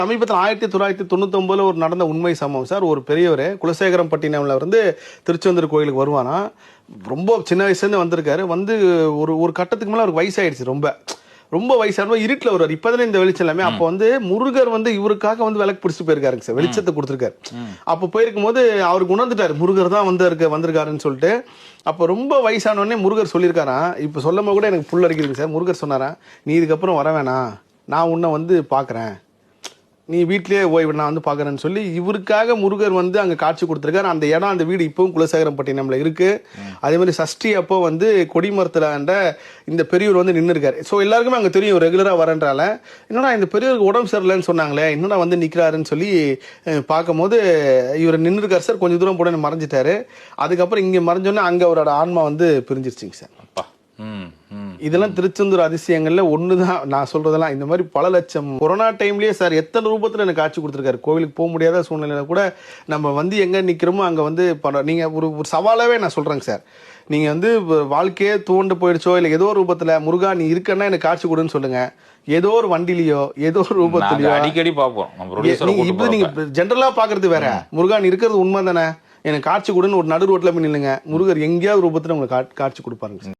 சமீபத்தில் 1999 ஒரு நடந்த உண்மை சம்பவம் சார். ஒரு பெரியவர் குலசேகரம்பட்டினம்ல இருந்து திருச்செந்தூர் கோயிலுக்கு வருவானா. ரொம்ப சின்ன வயசுலேருந்து வந்திருக்காரு. வந்து ஒரு கட்டத்துக்கு மேலே அவருக்கு வயசாயிடுச்சு. ரொம்ப வயசான இருட்டில் வருவார். இப்போதானே இந்த வெளிச்சம் எல்லாமே. அப்போ வந்து முருகர் வந்து இவருக்காக வந்து விளக்கு பிடிச்சிட்டு போயிருக்காருங்க சார். வெளிச்சத்தை கொடுத்துருக்காரு. அப்போ போயிருக்கும் போது அவருக்கு உணர்ந்துட்டாரு முருகர் தான் வந்திருக்காருன்னு சொல்லிட்டு. அப்போ ரொம்ப வயசானோடனே முருகர் சொல்லியிருக்காராம். இப்போ சொல்லும் கூட எனக்கு புல் அரிக்குதுங்க சார். முருகர் சொன்னாரா, நீ இதுக்கப்புறம் வர வேணாம், நான் உன்னை வந்து பார்க்குறேன், நீ வீட்லயே ஓய்வு நான் வந்து பார்க்குறேன்னு சொல்லி இவருக்காக முருகர் வந்து அங்கே காட்சி கொடுத்துருக்காரு. அந்த இடம் அந்த வீடு இப்பவும் குலசேகரம்பட்டினம்ல இருக்கு. அதே மாதிரி சஷ்டி அப்போ வந்து கொடிமரத்துல இந்த பெரியவர் வந்து நின்று இருக்காரு. ஸோ எல்லாருக்குமே அங்கே தெரியும் ரெகுலராக வரன்றால. என்னடா இந்த பெரியவருக்கு உடம்பு சரியில்லைன்னு சொன்னாங்களே, என்னடா வந்து நிற்கிறாருன்னு சொல்லி பார்க்கும்போது இவர் நின்று இருக்காரு சார். கொஞ்சம் தூரம் போட மறைஞ்சிட்டாரு. அதுக்கப்புறம் இங்கே மறைஞ்சோன்னே அங்கே அவரோட ஆன்மா வந்து பிரிஞ்சிருச்சுங்க சார். இதெல்லாம் திருச்செந்தூர் அதிசயங்கள்ல ஒண்ணுதான் நான் சொல்றதெல்லாம். இந்த மாதிரி பல லட்சம் கொரோனா டைம்லயே சார் எத்தனை ரூபத்துல எனக்கு காட்சி கொடுத்துருக்காரு. கோவிலுக்கு போக முடியாத சூழ்நிலையில கூட நம்ம வந்து எங்க நிக்கிறோமோ அங்க வந்து நீங்க ஒரு சவாலாவே நான் சொல்றேங்க சார். நீங்க வந்து வாழ்க்கையே தூண்டு போயிடுச்சோ இல்ல ஏதோ ஒரு ரூபத்துல முருகா நீ இருக்கன்னா எனக்கு காட்சி கொடுன்னு சொல்லுங்க. ஏதோ ஒரு வண்டிலையோ ஏதோ ஒரு ரூபத்திலயோ அடிக்கடி பார்ப்போம். இப்ப நீங்க ஜென்ரலா பாக்குறது வேற. முருகா நீ இருக்கிறது உண்மை தானே, எனக்கு காட்சி கொடுன்னு ஒரு நடு ரோட்ல போய் நில்லுங்க, முருகர் எங்கேயாவது ரூபத்துல உங்களுக்கு காட்சி கொடுப்பாருங்க.